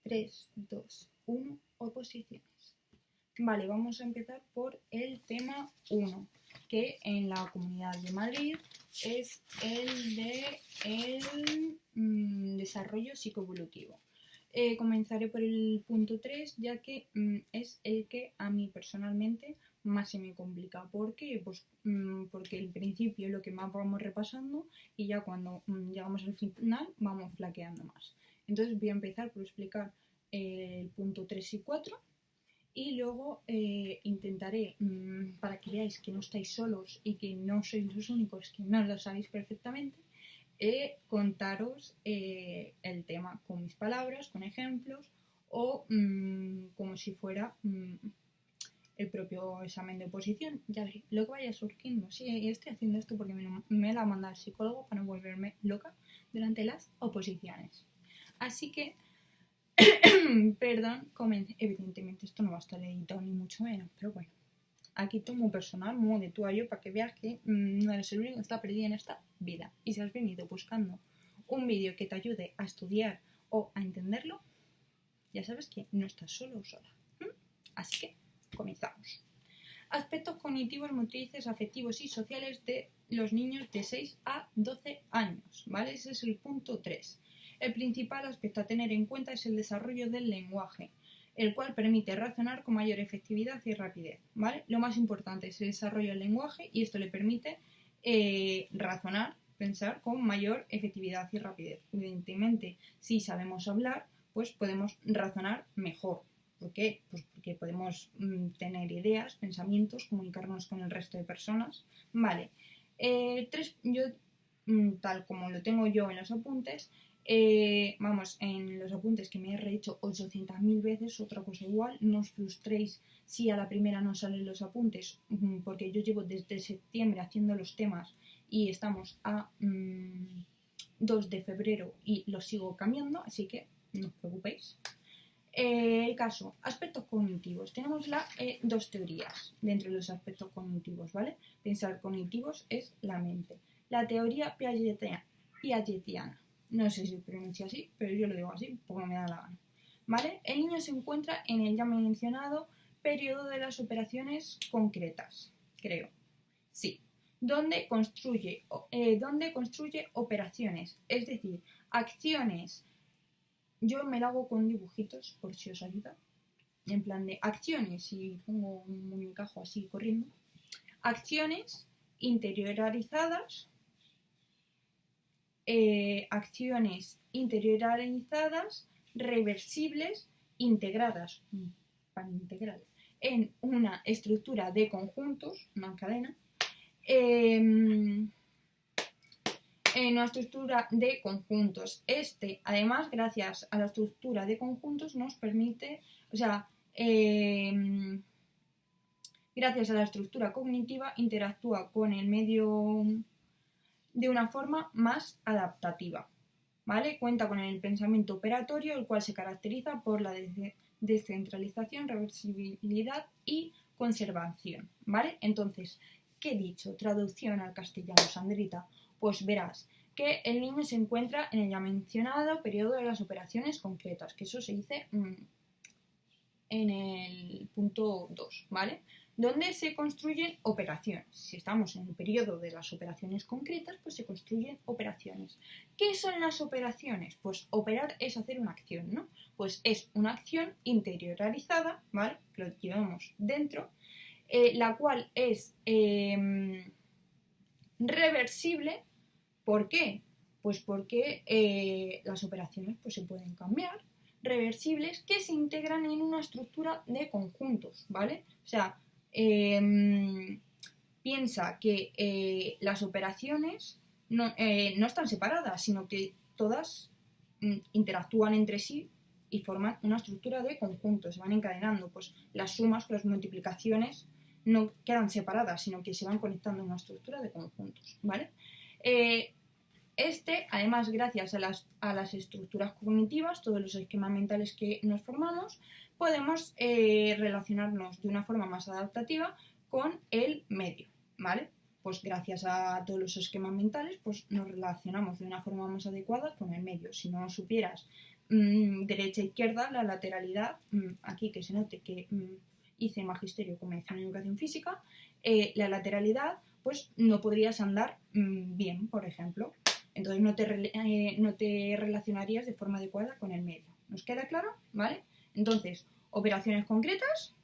3, 2, 1, oposiciones. Vale, vamos a empezar por el tema 1, que en la Comunidad de Madrid es el de desarrollo psicoevolutivo. Comenzaré por el punto 3, ya que es el que a mí personalmente más se me complica. ¿Por qué? Pues porque el principio es lo que más vamos repasando y ya cuando llegamos al final vamos flaqueando más. Entonces voy a empezar por explicar el punto 3 y 4 y luego intentaré, para que veáis que no estáis solos y que no sois los únicos que no lo sabéis perfectamente, contaros el tema con mis palabras, con ejemplos o como si fuera el propio examen de oposición. Ya veréis, lo que vaya surgiendo. Sí, estoy haciendo esto porque me la manda el psicólogo para no volverme loca durante las oposiciones. Así que, perdón, evidentemente esto no va a estar editado ni mucho menos, pero bueno. Aquí tomo personal, muy de tú a yo, para que veas que no eres el único que está perdido en esta vida. Y si has venido buscando un vídeo que te ayude a estudiar o a entenderlo, ya sabes que no estás solo o sola. Así que comenzamos. Aspectos cognitivos, motrices, afectivos y sociales de los niños de 6 a 12 años. ¿Vale? Ese es el punto 3. El principal aspecto a tener en cuenta es el desarrollo del lenguaje, el cual permite razonar con mayor efectividad y rapidez, ¿vale? Lo más importante es el desarrollo del lenguaje y esto le permite razonar, pensar con mayor efectividad y rapidez. Evidentemente, si sabemos hablar, pues podemos razonar mejor. ¿Por qué? Pues porque podemos tener ideas, pensamientos, comunicarnos con el resto de personas, ¿vale? Tal como lo tengo yo en los apuntes, en los apuntes que me he rehecho 800.000 veces, otra cosa igual, no os frustréis si a la primera no salen los apuntes, porque yo llevo desde septiembre haciendo los temas y estamos a 2 de febrero y los sigo cambiando, así que no os preocupéis. El caso, aspectos cognitivos. Tenemos dos teorías dentro de los aspectos cognitivos, ¿vale? Pensar cognitivos es la mente. La teoría piagetiana. No sé si pronuncia así, pero yo lo digo así porque me da la gana. ¿Vale? El niño se encuentra en el ya mencionado periodo de las operaciones concretas, creo. Sí. Donde construye operaciones, es decir, acciones. Yo me lo hago con dibujitos, por si os ayuda. En plan de acciones, y pongo un muñecajo así corriendo. Acciones interiorizadas. Reversibles, integradas en una estructura de conjuntos, una cadena, en una estructura de conjuntos. Además, gracias a la estructura de conjuntos nos permite, gracias a la estructura cognitiva interactúa con el medio de una forma más adaptativa, ¿vale? Cuenta con el pensamiento operatorio, el cual se caracteriza por la descentralización, reversibilidad y conservación, ¿vale? Entonces, ¿qué he dicho? Traducción al castellano, Sandrita. Pues verás que el niño se encuentra en el ya mencionado periodo de las operaciones concretas, que eso se dice en el punto 2, ¿vale? Donde se construyen operaciones. Si estamos en el periodo de las operaciones concretas, pues se construyen operaciones. ¿Qué son las operaciones? Pues operar es hacer una acción, ¿no? Pues es una acción interiorizada, ¿vale? Que lo llevamos dentro, la cual es reversible. ¿Por qué? Pues porque las operaciones pues, se pueden cambiar, reversibles, que se integran en una estructura de conjuntos, ¿vale? O sea, piensa que las operaciones no están separadas, sino que todas interactúan entre sí y forman una estructura de conjuntos, se van encadenando, pues las sumas, las multiplicaciones no quedan separadas, sino que se van conectando en una estructura de conjuntos, ¿vale? Además, gracias a las estructuras cognitivas, todos los esquemas mentales que nos formamos, podemos relacionarnos de una forma más adaptativa con el medio, ¿vale? Pues gracias a todos los esquemas mentales, pues nos relacionamos de una forma más adecuada con el medio. Si no supieras derecha-izquierda, la lateralidad, aquí que se note que hice magisterio con mención en educación física, la lateralidad, pues no podrías andar bien, por ejemplo. Entonces no te relacionarías de forma adecuada con el medio. ¿Nos queda claro? ¿Vale? Entonces, operaciones concretas.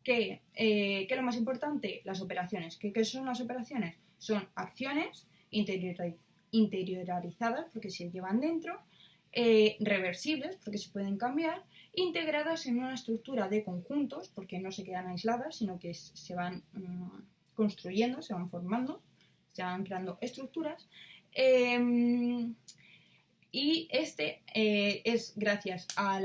¿Qué es lo más importante? Las operaciones. ¿Qué son las operaciones? Son acciones interiorizadas, porque se llevan dentro, reversibles, porque se pueden cambiar, integradas en una estructura de conjuntos, porque no se quedan aisladas, sino que se van construyendo, se van formando, se van creando estructuras. Y es gracias a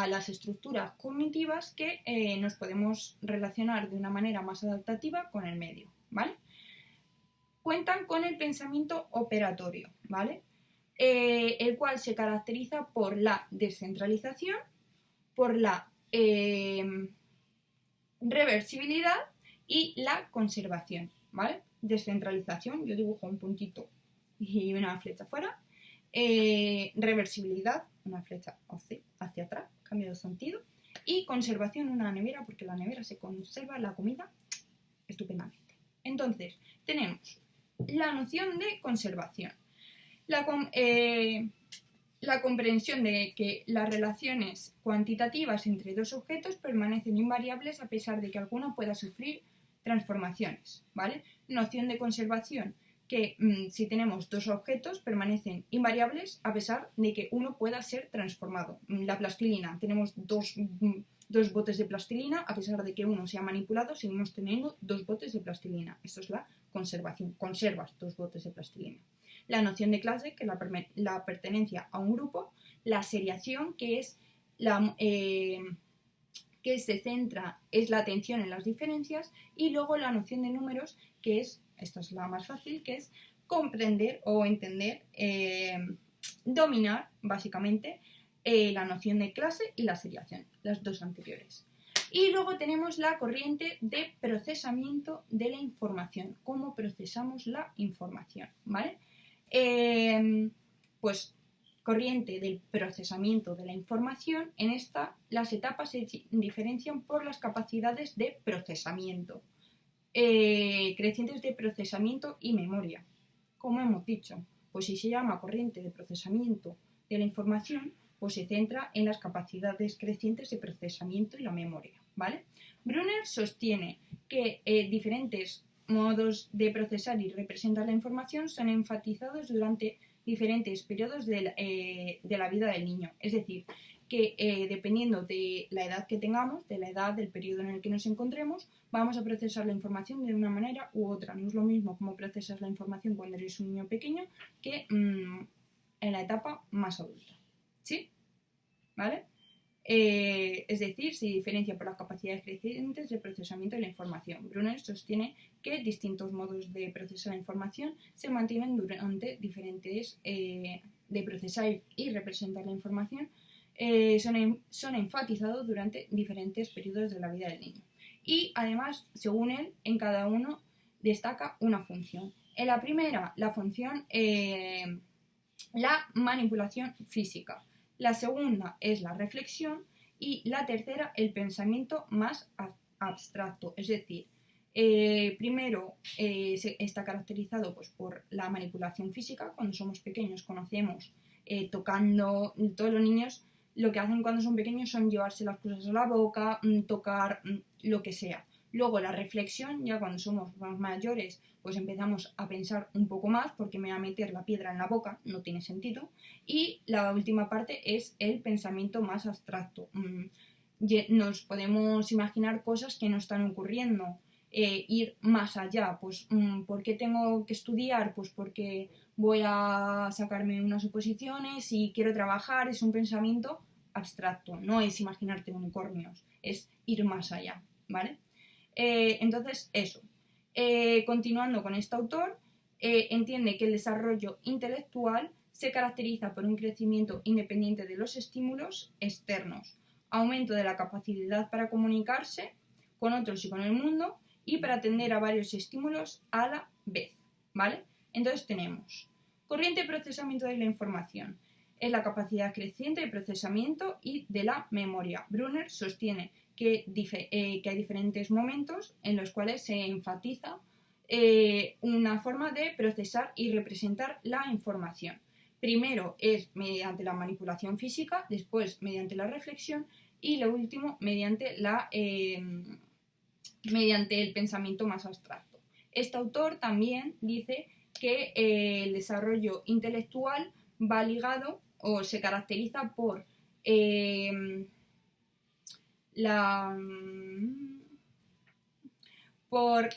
las estructuras cognitivas que nos podemos relacionar de una manera más adaptativa con el medio, ¿vale? Cuentan con el pensamiento operatorio, ¿vale? El cual se caracteriza por la descentralización, por la reversibilidad y la conservación, ¿vale? Descentralización, yo dibujo un puntito y una flecha fuera. Reversibilidad, una flecha hacia atrás, cambio de sentido. Y conservación, una nevera, porque la nevera se conserva la comida estupendamente. Entonces, tenemos la noción de conservación. La comprensión de que las relaciones cuantitativas entre dos objetos permanecen invariables a pesar de que alguno pueda sufrir transformaciones, ¿vale? Noción de conservación, que si tenemos dos objetos permanecen invariables a pesar de que uno pueda ser transformado. La plastilina, tenemos dos botes de plastilina, a pesar de que uno sea manipulado, seguimos teniendo dos botes de plastilina. Esto es la conservación, conservas dos botes de plastilina. La noción de clase, que es la pertenencia a un grupo. La seriación, que es que se centra, es la atención en las diferencias. Y luego la noción de números, que es, esta es la más fácil, que es comprender o entender, dominar, básicamente, la noción de clase y la seriación, las dos anteriores. Y luego tenemos la corriente de procesamiento de la información. ¿Cómo procesamos la información? ¿Vale? Pues corriente del procesamiento de la información. En esta las etapas se diferencian por las capacidades de procesamiento, crecientes de procesamiento y memoria. Como hemos dicho, pues si se llama corriente de procesamiento de la información, pues se centra en las capacidades crecientes de procesamiento y la memoria, ¿vale? Brunner sostiene que diferentes modos de procesar y representar la información son enfatizados durante diferentes periodos de la vida del niño. Es decir, que dependiendo de la edad que tengamos, de la edad, del periodo en el que nos encontremos, vamos a procesar la información de una manera u otra. No es lo mismo cómo procesas la información cuando eres un niño pequeño que en la etapa más adulta. ¿Sí? ¿Vale? Es decir, se diferencia por las capacidades crecientes de procesamiento de la información. Brunner sostiene que distintos modos de procesar la información se mantienen durante diferentes de procesar y representar la información, son enfatizados durante diferentes periodos de la vida del niño. Y además, según él, en cada uno destaca una función. En la primera, la función, la manipulación física. La segunda es la reflexión y la tercera el pensamiento más abstracto, es decir, primero está caracterizado pues, por la manipulación física. Cuando somos pequeños conocemos tocando, todos los niños lo que hacen cuando son pequeños son llevarse las cosas a la boca, tocar lo que sea. Luego la reflexión, ya cuando somos más mayores, pues empezamos a pensar un poco más, porque me voy a meter la piedra en la boca, no tiene sentido. Y la última parte es el pensamiento más abstracto. Nos podemos imaginar cosas que no están ocurriendo, ir más allá. Pues, ¿por qué tengo que estudiar? Pues porque voy a sacarme unas oposiciones y quiero trabajar. Es un pensamiento abstracto, no es imaginarte unicornios, es ir más allá, ¿vale? Entonces, eso. Continuando con este autor, entiende que el desarrollo intelectual se caracteriza por un crecimiento independiente de los estímulos externos, aumento de la capacidad para comunicarse con otros y con el mundo y para atender a varios estímulos a la vez, ¿vale? Entonces tenemos corriente de procesamiento de la información. es la capacidad creciente de procesamiento y de la memoria. Brunner sostiene que hay diferentes momentos en los cuales se enfatiza una forma de procesar y representar la información. Primero es mediante la manipulación física, después mediante la reflexión y lo último mediante el pensamiento más abstracto. Este autor también dice que el desarrollo intelectual va ligado o se caracteriza por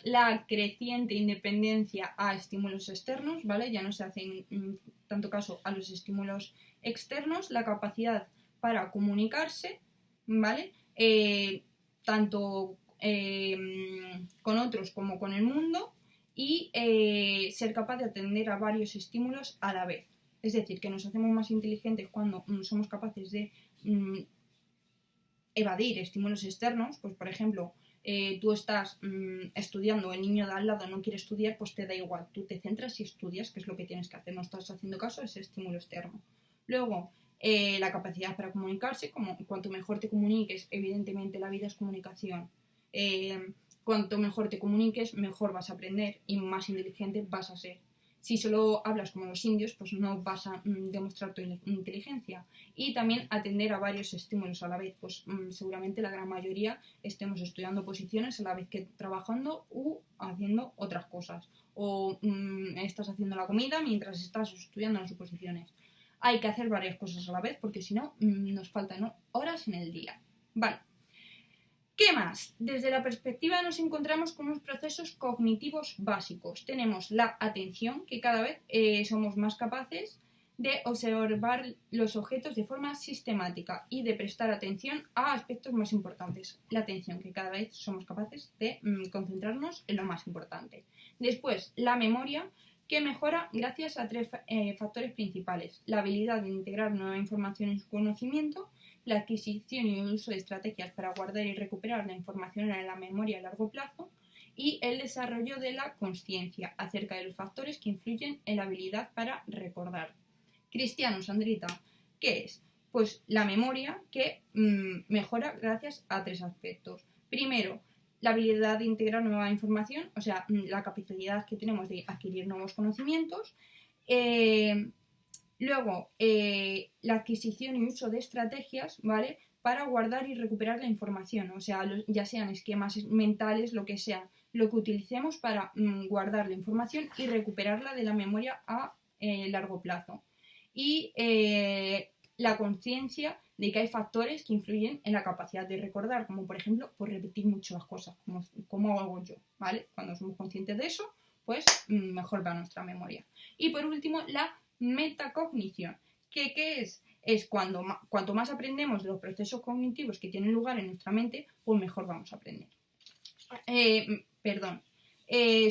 la creciente independencia a estímulos externos, ¿vale? Ya no se hace tanto caso a los estímulos externos, la capacidad para comunicarse, ¿vale? Tanto con otros como con el mundo y ser capaz de atender a varios estímulos a la vez. Es decir, que nos hacemos más inteligentes cuando somos capaces de evadir estímulos externos, pues por ejemplo, tú estás estudiando, el niño de al lado no quiere estudiar, pues te da igual, tú te centras y estudias, que es lo que tienes que hacer, no estás haciendo caso a ese estímulo externo. Luego, la capacidad para comunicarse, cuanto mejor te comuniques, evidentemente la vida es comunicación, cuanto mejor te comuniques, mejor vas a aprender y más inteligente vas a ser. Si solo hablas como los indios, pues no vas a demostrar tu inteligencia. Y también atender a varios estímulos a la vez, pues seguramente la gran mayoría estemos estudiando posiciones a la vez que trabajando u haciendo otras cosas. O estás haciendo la comida mientras estás estudiando las suposiciones. Hay que hacer varias cosas a la vez porque si no nos faltan horas en el día. Vale. ¿Qué más? Desde la perspectiva nos encontramos con unos procesos cognitivos básicos. Tenemos la atención, que cada vez somos más capaces de observar los objetos de forma sistemática y de prestar atención a aspectos más importantes. La atención, que cada vez somos capaces de concentrarnos en lo más importante. Después, la memoria, que mejora gracias a tres factores principales. La habilidad de integrar nueva información en su conocimiento, la adquisición y el uso de estrategias para guardar y recuperar la información en la memoria a largo plazo y el desarrollo de la consciencia acerca de los factores que influyen en la habilidad para recordar. Cristiano, Sandrita, ¿qué es? Pues la memoria que mejora gracias a tres aspectos. Primero, la habilidad de integrar nueva información, o sea, la capacidad que tenemos de adquirir nuevos conocimientos. Luego, la adquisición y uso de estrategias, ¿vale? Para guardar y recuperar la información, o sea, ya sean esquemas mentales, lo que sea, lo que utilicemos para guardar la información y recuperarla de la memoria a largo plazo. Y la conciencia de que hay factores que influyen en la capacidad de recordar, como por ejemplo, por repetir mucho las cosas, como hago yo, ¿vale? Cuando somos conscientes de eso, pues mejor va nuestra memoria. Y por último, la metacognición. ¿Qué es? Es cuanto más aprendemos de los procesos cognitivos que tienen lugar en nuestra mente, pues mejor vamos a aprender.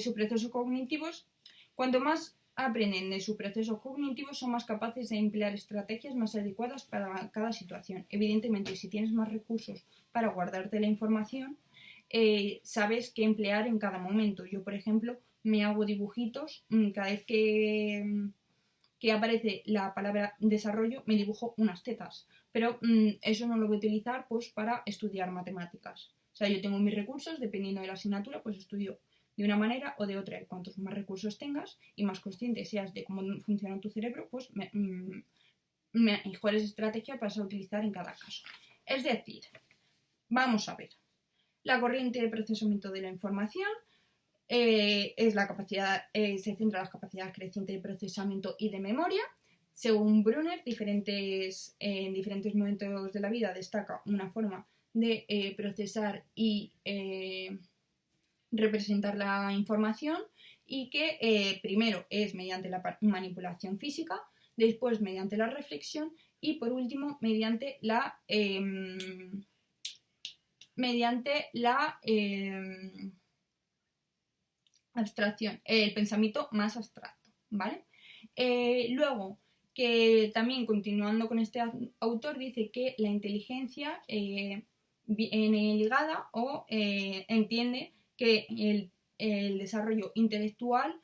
Sus procesos cognitivos, cuanto más aprenden de sus procesos cognitivos, son más capaces de emplear estrategias más adecuadas para cada situación. Evidentemente, si tienes más recursos para guardarte la información, sabes qué emplear en cada momento. Yo, por ejemplo, me hago dibujitos cada vez que aparece la palabra desarrollo, me dibujo unas tetas. Pero eso no lo voy a utilizar pues para estudiar matemáticas. O sea, yo tengo mis recursos, dependiendo de la asignatura, pues estudio de una manera o de otra. Cuantos más recursos tengas y más consciente seas de cómo funciona tu cerebro, pues mejores estrategias vas a utilizar en cada caso. Es decir, vamos a ver. La corriente de procesamiento de la información es la capacidad, se centra en las capacidades crecientes de procesamiento y de memoria. Según Brunner, en diferentes momentos de la vida destaca una forma de procesar y representar la información y que primero es mediante la manipulación física, después mediante la reflexión y por último mediante la abstracción, el pensamiento más abstracto, ¿vale? Luego, que también continuando con este autor, dice que la inteligencia viene ligada o entiende que el desarrollo intelectual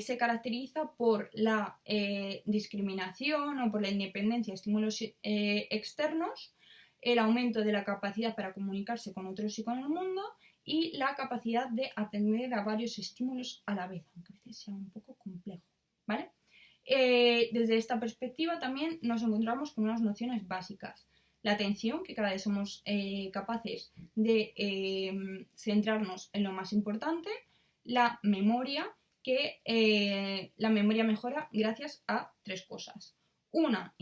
se caracteriza por la discriminación o por la independencia de estímulos externos, el aumento de la capacidad para comunicarse con otros y con el mundo y la capacidad de atender a varios estímulos a la vez, aunque a veces sea un poco complejo, ¿vale? Desde esta perspectiva también nos encontramos con unas nociones básicas. La atención, que cada vez somos capaces de centrarnos en lo más importante. La memoria, que la memoria mejora gracias a 3 cosas. Una,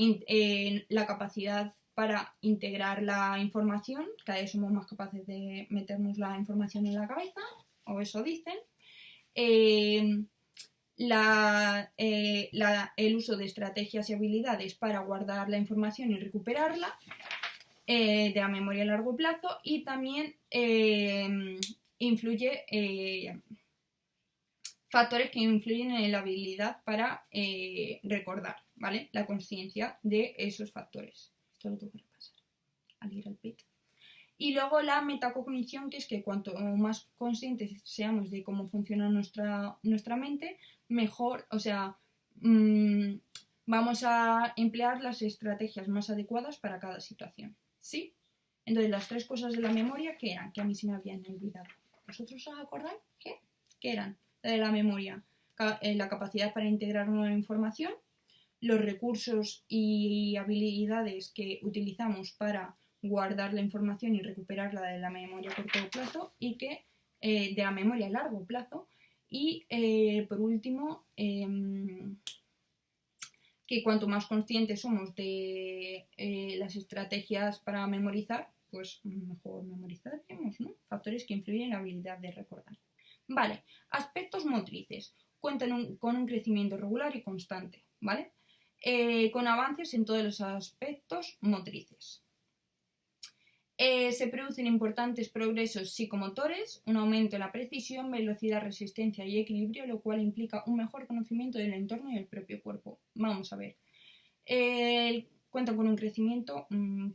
la capacidad para integrar la información, cada vez somos más capaces de meternos la información en la cabeza, o eso dicen. El uso de estrategias y habilidades para guardar la información y recuperarla, de la memoria a largo plazo, y también influye factores que influyen en la habilidad para recordar, ¿vale? La consciencia de esos factores. Esto lo tengo que repasar al ir al pit. Y luego la metacognición, que es que cuanto más conscientes seamos de cómo funciona nuestra mente, mejor, o sea, vamos a emplear las estrategias más adecuadas para cada situación, ¿sí? Entonces, las 3 cosas de la memoria, ¿qué eran? Que a mí se me habían olvidado. ¿Vosotros os acordáis? ¿Qué eran? De la memoria, la capacidad para integrar nueva información, los recursos y habilidades que utilizamos para guardar la información y recuperarla de la memoria a corto plazo y que de la memoria a largo plazo, y por último que cuanto más conscientes somos de las estrategias para memorizar, pues mejor memorizaremos, ¿no? Factores que influyen en la habilidad de recordar. Vale, aspectos motrices. Cuentan con un crecimiento regular y constante, ¿vale? Con avances en todos los aspectos motrices. Se producen importantes progresos psicomotores, un aumento en la precisión, velocidad, resistencia y equilibrio, lo cual implica un mejor conocimiento del entorno y del propio cuerpo. Vamos a ver. Cuentan con un crecimiento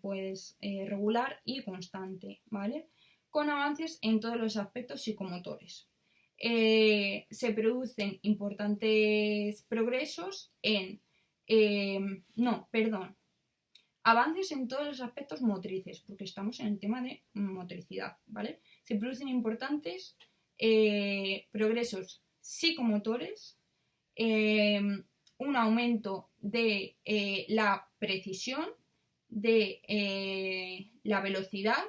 pues regular y constante, ¿vale? Con avances en todos los aspectos psicomotores. Se producen importantes progresos en... avances en todos los aspectos motrices, porque estamos en el tema de motricidad, ¿vale? Se producen importantes progresos psicomotores, un aumento de la precisión, de la velocidad,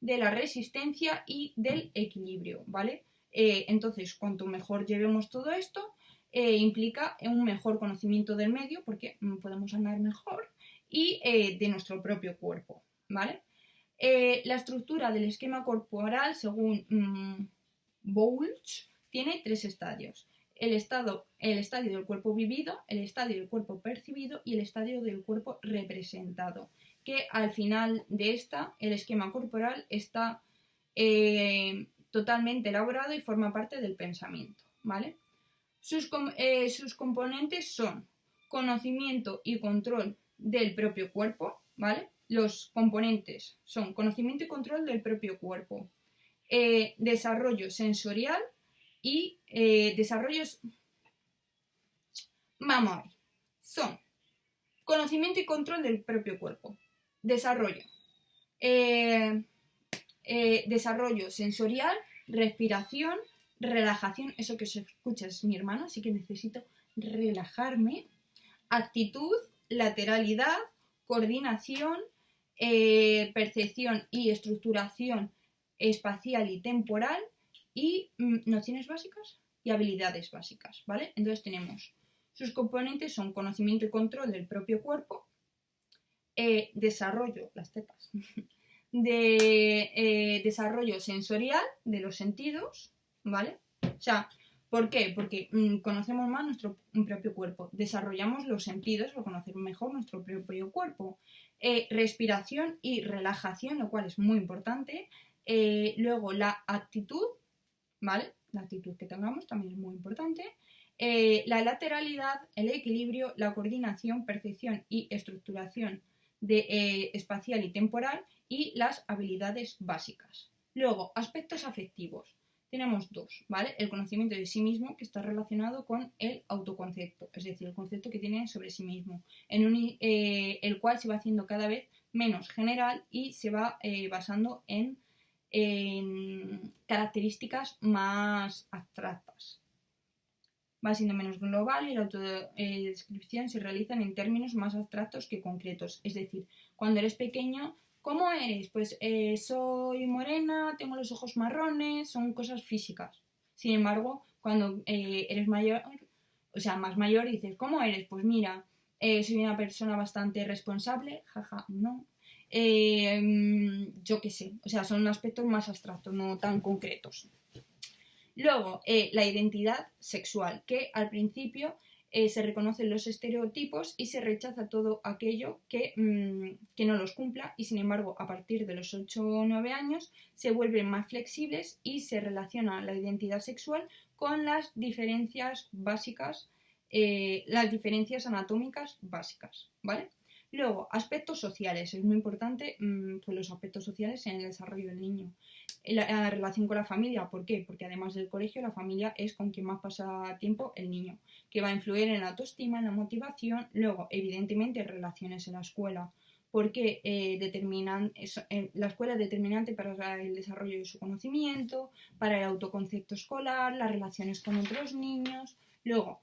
de la resistencia y del equilibrio, ¿vale? Entonces, cuanto mejor llevemos todo esto, implica un mejor conocimiento del medio, porque podemos andar mejor, y de nuestro propio cuerpo, ¿vale? La estructura del esquema corporal, según Bowles, tiene 3 estadios. El estadio del cuerpo vivido, el estadio del cuerpo percibido y el estadio del cuerpo representado, que al final de el esquema corporal está totalmente elaborado y forma parte del pensamiento, ¿vale? Sus componentes son conocimiento y control del propio cuerpo, ¿vale? Los componentes son conocimiento y control del propio cuerpo, desarrollo sensorial y desarrollos... Vamos a ver. Son conocimiento y control del propio cuerpo, desarrollo, desarrollo sensorial, respiración, relajación, eso que se escucha es mi hermana, así que necesito relajarme, actitud, lateralidad, coordinación, percepción y estructuración espacial y temporal y nociones básicas y habilidades básicas, ¿vale? Entonces tenemos, sus componentes son conocimiento y control del propio cuerpo, desarrollo, las tetas, de desarrollo sensorial de los sentidos, ¿vale? O sea, ¿por qué? Porque conocemos más nuestro propio cuerpo, desarrollamos los sentidos para conocer mejor nuestro propio cuerpo. Respiración y relajación, lo cual es muy importante. Luego la actitud, ¿vale? La actitud que tengamos también es muy importante. La lateralidad, el equilibrio, la coordinación, percepción y estructuración espacial y temporal y las habilidades básicas. Luego, aspectos afectivos. tenemos dos, ¿vale? El conocimiento de sí mismo, que está relacionado con el autoconcepto, es decir, el concepto que tiene sobre sí mismo, el cual se va haciendo cada vez menos general y se va basando en características más abstractas. Va siendo menos global y la autodescripción se realiza en términos más abstractos que concretos. Es decir, cuando eres pequeño, ¿cómo eres? Pues soy morena, tengo los ojos marrones, son cosas físicas. Sin embargo, cuando eres mayor, o sea, más mayor, dices, ¿cómo eres? Pues mira, soy una persona bastante responsable, jaja, no. Yo qué sé, o sea, son aspectos más abstractos, no tan concretos. Luego, la identidad sexual, que al principio se reconocen los estereotipos y se rechaza todo aquello que no los cumpla, y sin embargo, a partir de los 8 o 9 años se vuelven más flexibles y se relaciona la identidad sexual con las diferencias básicas, las diferencias anatómicas básicas, ¿vale? Luego, aspectos sociales. Es muy importante pues los aspectos sociales en el desarrollo del niño. La relación con la familia, ¿por qué? Porque además del colegio, la familia es con quien más pasa tiempo el niño, que va a influir en la autoestima, en la motivación. Luego, evidentemente, relaciones en la escuela, porque la escuela es determinante para el desarrollo de su conocimiento, para el autoconcepto escolar, las relaciones con otros niños. Luego,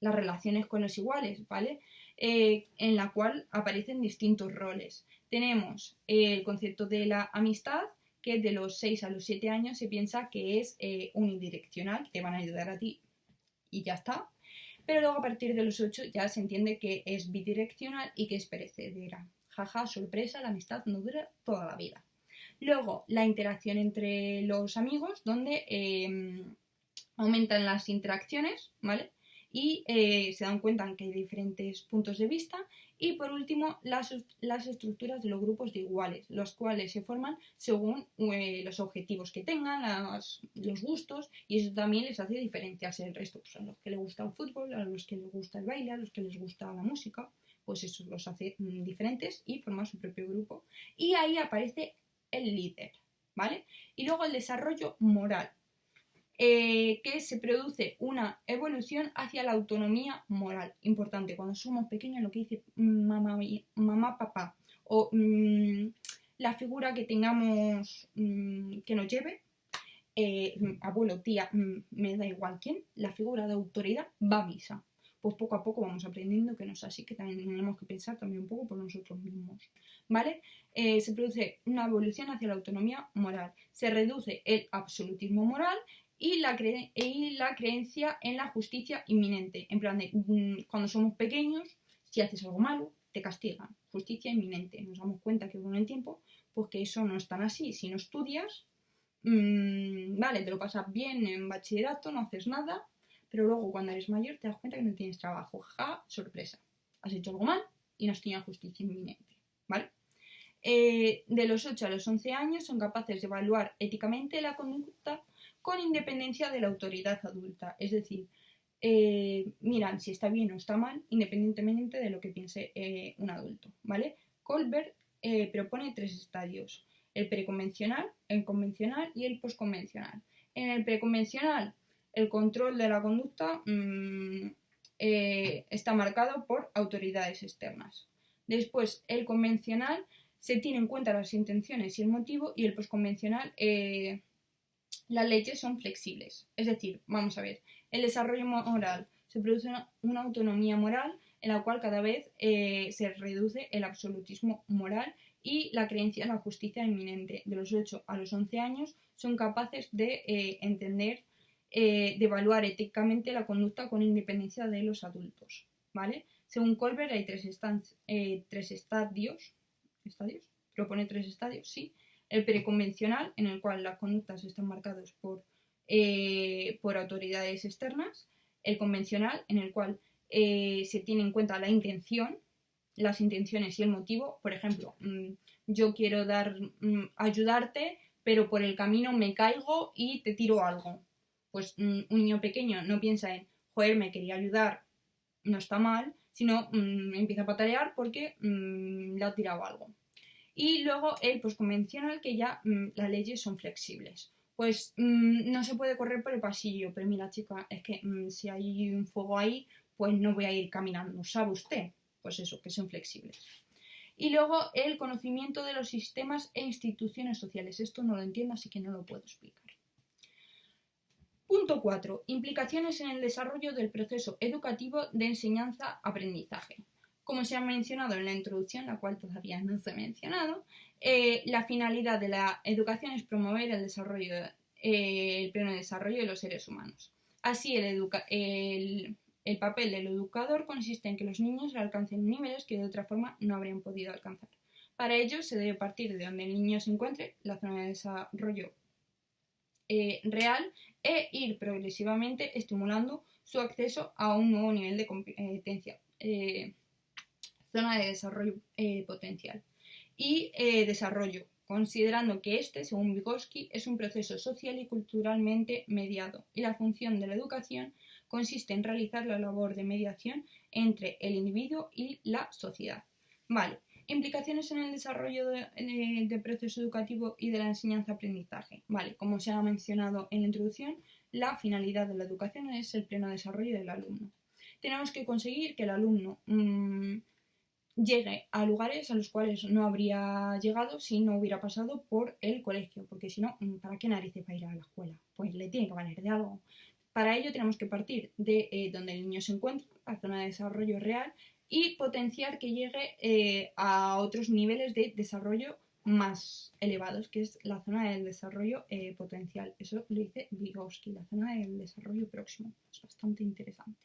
las relaciones con los iguales, ¿vale? En la cual aparecen distintos roles. Tenemos el concepto de la amistad, que de los 6 a los 7 años se piensa que es unidireccional, que te van a ayudar a ti y ya está. Pero luego a partir de los 8 ya se entiende que es bidireccional y que es perecedera. Jaja, sorpresa, la amistad no dura toda la vida. Luego, la interacción entre los amigos, donde aumentan las interacciones, ¿vale? Y se dan cuenta que hay diferentes puntos de vista. Y por último, las estructuras de los grupos de iguales, los cuales se forman según los objetivos que tengan, los gustos, y eso también les hace diferenciarse del resto. Pues a los que les gusta el fútbol, a los que les gusta el baile, a los que les gusta la música, pues eso los hace diferentes y forman su propio grupo. Y ahí aparece el líder, ¿vale? Y luego el desarrollo moral. Que se produce una evolución hacia la autonomía moral. Importante, cuando somos pequeños, lo que dice mamá papá, o la figura que tengamos que nos lleve, abuelo, tía, me da igual quién, la figura de autoridad va a misa. Pues poco a poco vamos aprendiendo que no es así, que también tenemos que pensar también un poco por nosotros mismos, ¿vale? Se produce una evolución hacia la autonomía moral, se reduce el absolutismo moral y la creencia en la justicia inminente. En plan de, cuando somos pequeños, si haces algo malo, te castigan. Justicia inminente. Nos damos cuenta que con el tiempo, pues que eso no es tan así. Si no estudias, vale, te lo pasas bien en bachillerato, no haces nada, pero luego cuando eres mayor te das cuenta que no tienes trabajo. Ja, sorpresa. Has hecho algo mal y no has tenido justicia inminente, ¿vale? De los 8 a los 11 años son capaces de evaluar éticamente la conducta con independencia de la autoridad adulta. Es decir, miran si está bien o está mal, independientemente de lo que piense un adulto, ¿vale? Kohlberg propone 3 estadios: el preconvencional, el convencional y el posconvencional. En el preconvencional, el control de la conducta está marcado por autoridades externas. Después, el convencional se tiene en cuenta las intenciones y el motivo, y el posconvencional, las leyes son flexibles. Es decir, vamos a ver, el desarrollo moral se produce una autonomía moral en la cual cada vez se reduce el absolutismo moral y la creencia en la justicia inminente. De los 8 a los 11 años son capaces de entender, de evaluar éticamente la conducta con independencia de los adultos, ¿vale? Según Kohlberg hay 3 estadios. ¿Estadios? Propone 3 estadios, sí. El preconvencional, en el cual las conductas están marcadas por autoridades externas. El convencional, en el cual se tiene en cuenta la intención, las intenciones y el motivo. Por ejemplo, yo quiero ayudarte, pero por el camino me caigo y te tiro algo. Pues un niño pequeño no piensa en, joder, me quería ayudar, no está mal, sino empieza a patalear porque le ha tirado algo. Y luego el posconvencional, que ya las leyes son flexibles. pues no se puede correr por el pasillo, pero mira chica, es que si hay un fuego ahí, pues no voy a ir caminando, ¿sabe usted? Pues eso, que son flexibles. Y luego el conocimiento de los sistemas e instituciones sociales. Esto no lo entiendo, así que no lo puedo explicar. Punto 4. Implicaciones en el desarrollo del proceso educativo de enseñanza-aprendizaje. Como se ha mencionado en la introducción, la cual todavía no se ha mencionado, la finalidad de la educación es promover el pleno desarrollo de los seres humanos. Así, el papel del educador consiste en que los niños alcancen niveles que de otra forma no habrían podido alcanzar. Para ello, se debe partir de donde el niño se encuentre, la zona de desarrollo real, e ir progresivamente estimulando su acceso a un nuevo nivel de competencia, zona de desarrollo potencial y desarrollo, considerando que este, según Vygotsky, es un proceso social y culturalmente mediado, y la función de la educación consiste en realizar la labor de mediación entre el individuo y la sociedad. Vale, implicaciones en el desarrollo del proceso educativo y de la enseñanza-aprendizaje. Vale, como se ha mencionado en la introducción, la finalidad de la educación es el pleno desarrollo del alumno. Tenemos que conseguir que el alumno llegue a lugares a los cuales no habría llegado si no hubiera pasado por el colegio, porque si no, ¿para qué narices va a ir a la escuela? Pues le tiene que valer de algo. Para ello tenemos que partir de donde el niño se encuentra, la zona de desarrollo real, y potenciar que llegue a otros niveles de desarrollo más elevados, que es la zona del desarrollo potencial. Eso lo dice Vygotsky, la zona del desarrollo próximo. Es bastante interesante.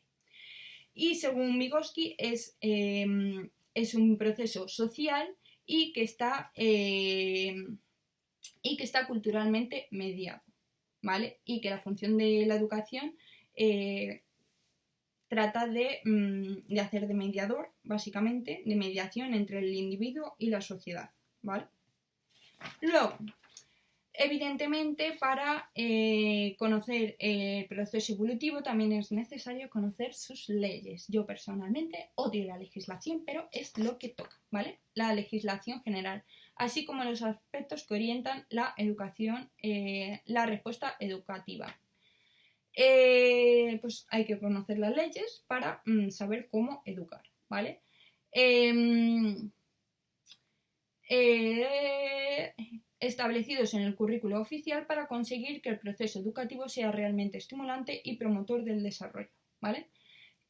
Y según Vygotsky es un proceso social y que está culturalmente mediado, ¿vale? Y que la función de la educación trata de hacer de mediador, básicamente, de mediación entre el individuo y la sociedad, ¿vale? Luego, evidentemente, para conocer el proceso evolutivo también es necesario conocer sus leyes. Yo personalmente odio la legislación, pero es lo que toca, ¿vale? La legislación general, así como los aspectos que orientan la educación, la respuesta educativa. Pues hay que conocer las leyes para saber cómo educar, ¿vale? Establecidos en el currículo oficial para conseguir que el proceso educativo sea realmente estimulante y promotor del desarrollo, ¿vale?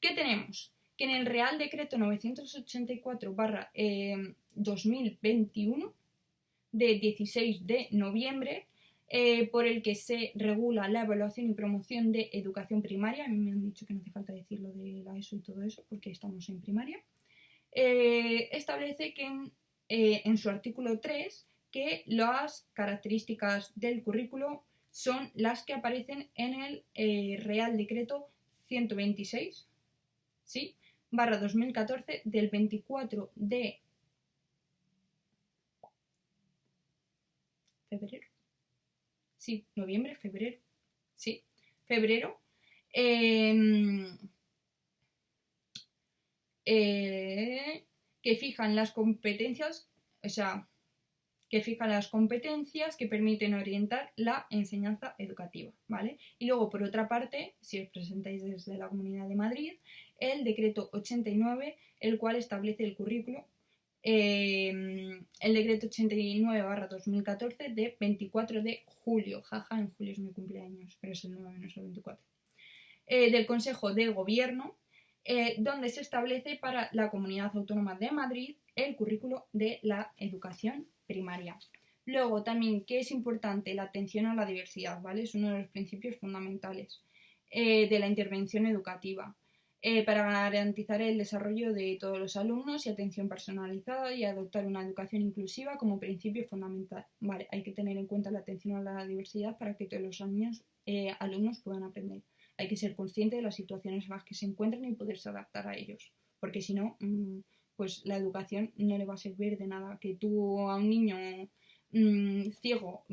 ¿Qué tenemos? Que en el Real Decreto 984/2021 de 16 de noviembre, por el que se regula la evaluación y promoción de educación primaria, a mí me han dicho que no hace falta decirlo de la ESO y todo eso porque estamos en primaria, establece que en su artículo 3 que las características del currículo son las que aparecen en el Real Decreto 126, ¿sí? /2014 del 24 de febrero. Sí, noviembre, febrero. Sí, febrero. Que fijan las competencias, o sea, que fijan las competencias que permiten orientar la enseñanza educativa, ¿vale? Y luego, por otra parte, si os presentáis desde la Comunidad de Madrid, el decreto 89, el cual establece el currículo, el decreto 89/2014 de 24 de julio, jaja, en julio es mi cumpleaños, pero es el 9, no es el 24, del Consejo de Gobierno, donde se establece para la Comunidad Autónoma de Madrid el currículo de la educación primaria. Luego también, que es importante, la atención a la diversidad, ¿vale? Es uno de los principios fundamentales de la intervención educativa, para garantizar el desarrollo de todos los alumnos y atención personalizada y adoptar una educación inclusiva como principio fundamental. Vale, hay que tener en cuenta la atención a la diversidad para que todos los alumnos puedan aprender. Hay que ser consciente de las situaciones en las que se encuentran y poderse adaptar a ellos, porque si no, pues la educación no le va a servir de nada. Que tú a un niño ciego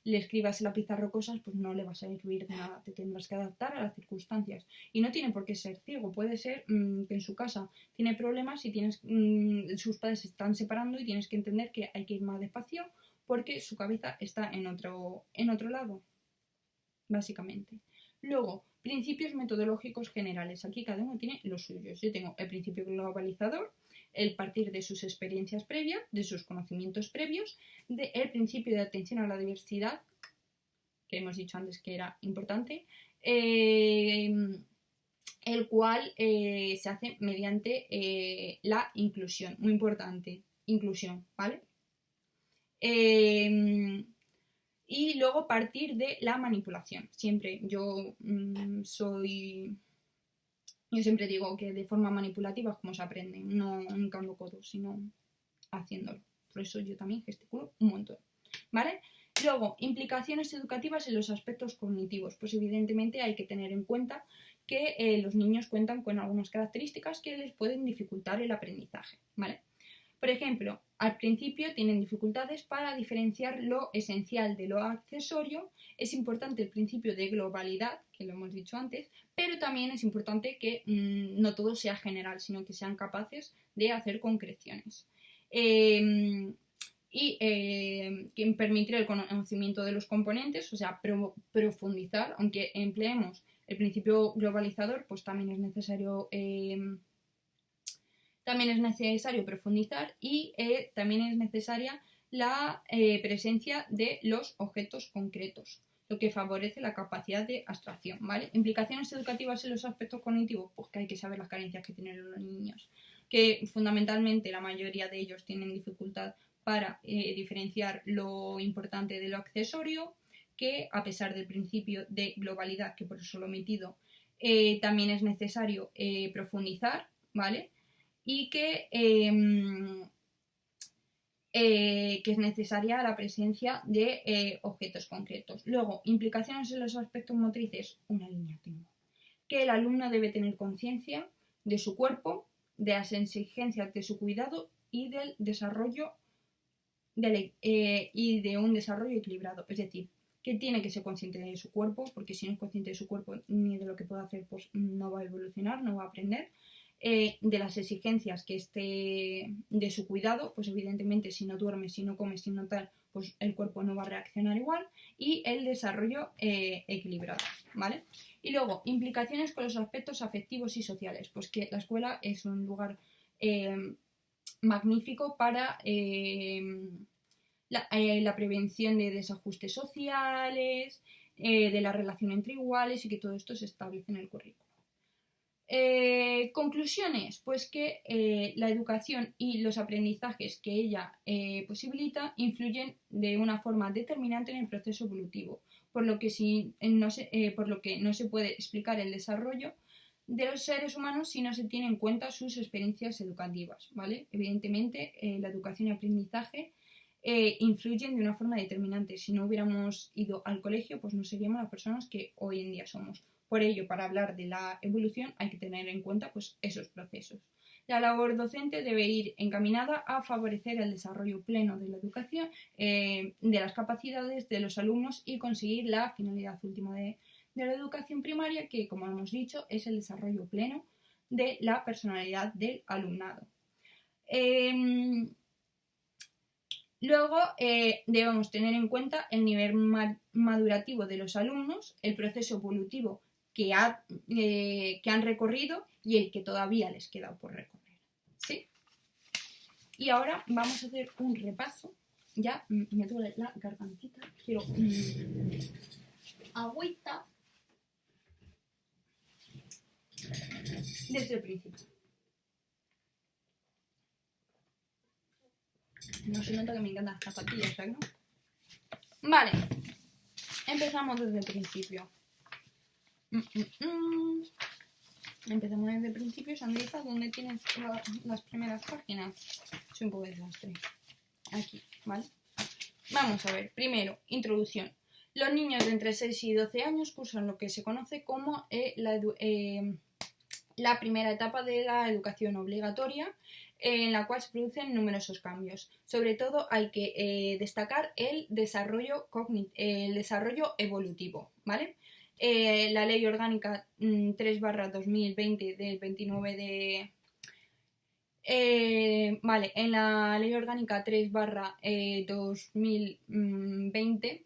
le escribas en la pizarra cosas, pues no le va a servir de nada. Te tendrás que adaptar a las circunstancias. Y no tiene por qué ser ciego, puede ser que en su casa tiene problemas y sus padres se están separando y tienes que entender que hay que ir más despacio porque su cabeza está en otro lado. básicamente. Luego, principios metodológicos generales. Aquí cada uno tiene los suyos. Yo tengo el principio globalizador, el partir de sus experiencias previas, de sus conocimientos previos, el principio de atención a la diversidad, que hemos dicho antes que era importante, el cual se hace mediante la inclusión. Muy importante, inclusión, ¿vale? Y luego partir de la manipulación. Siempre yo siempre digo que de forma manipulativa es como se aprende, no hincando codos, sino haciéndolo. Por eso yo también gesticulo un montón, ¿vale? Luego, implicaciones educativas en los aspectos cognitivos. Pues evidentemente hay que tener en cuenta que los niños cuentan con algunas características que les pueden dificultar el aprendizaje, ¿vale? Por ejemplo, al principio tienen dificultades para diferenciar lo esencial de lo accesorio. Es importante el principio de globalidad, que lo hemos dicho antes, pero también es importante que no todo sea general, sino que sean capaces de hacer concreciones. Que permitir el conocimiento de los componentes, o sea, profundizar, aunque empleemos el principio globalizador, pues también es necesario profundizar y también es necesaria la presencia de los objetos concretos, lo que favorece la capacidad de abstracción, ¿vale? Implicaciones educativas en los aspectos cognitivos, pues que hay que saber las carencias que tienen los niños, que fundamentalmente la mayoría de ellos tienen dificultad para diferenciar lo importante de lo accesorio, que a pesar del principio de globalidad, que por eso lo he metido, también es necesario profundizar, ¿vale? Y que es necesaria la presencia de objetos concretos. Luego, implicaciones en los aspectos motrices, una línea tengo. Que el alumno debe tener conciencia de su cuerpo, de las exigencias de su cuidado y del desarrollo y de un desarrollo equilibrado. Es decir, que tiene que ser consciente de su cuerpo, porque si no es consciente de su cuerpo ni de lo que puede hacer, pues no va a evolucionar, no va a aprender. De las exigencias que esté de su cuidado, pues evidentemente si no duerme, si no come, si no tal, pues el cuerpo no va a reaccionar igual, y el desarrollo equilibrado, ¿vale? Y luego, implicaciones con los aspectos afectivos y sociales, pues que la escuela es un lugar magnífico para la prevención de desajustes sociales, de la relación entre iguales y que todo esto se establece en el currículo. Conclusiones, pues que la educación y los aprendizajes que ella posibilita influyen de una forma determinante en el proceso evolutivo, por lo que no se puede explicar el desarrollo de los seres humanos si no se tiene en cuenta sus experiencias educativas, ¿vale? Evidentemente, la educación y aprendizaje influyen de una forma determinante. Si no hubiéramos ido al colegio, pues no seríamos las personas que hoy en día somos. Por ello, para hablar de la evolución hay que tener en cuenta pues, esos procesos. La labor docente debe ir encaminada a favorecer el desarrollo pleno de la educación, de las capacidades de los alumnos y conseguir la finalidad última de la educación primaria, que, como hemos dicho, es el desarrollo pleno de la personalidad del alumnado. Luego debemos tener en cuenta el nivel madurativo de los alumnos, el proceso evolutivo que han recorrido y el que todavía les queda por recorrer, ¿sí? Y ahora vamos a hacer un repaso. Ya me duele la gargantita, quiero agüita desde el principio. No se nota que me encantan las zapatillas, ¿no? Vale, empezamos desde el principio. Empezamos desde el principio, Sandrita, ¿dónde tienes las primeras páginas? Soy un poco desastre. Aquí, ¿vale? Vamos a ver, primero, introducción. Los niños de entre 6 y 12 años cursan lo que se conoce como la primera etapa de la educación obligatoria, en la cual se producen numerosos cambios. Sobre todo hay que destacar el desarrollo evolutivo, ¿vale? La Ley Orgánica 3/2020 del 29 de... en la Ley Orgánica 3/2020,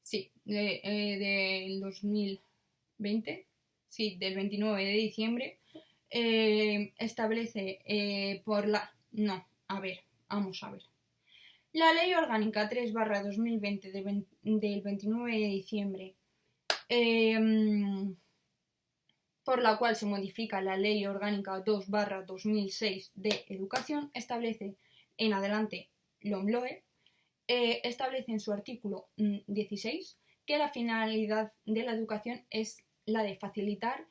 sí, del 2020, sí, del 29 de diciembre, establece por la... No, a ver, vamos a ver. La Ley Orgánica 3/2020 del 29 de diciembre, por la cual se modifica la Ley Orgánica 2/2006 de Educación, establece en adelante LOMLOE, establece en su artículo 16 que la finalidad de la educación es la de facilitar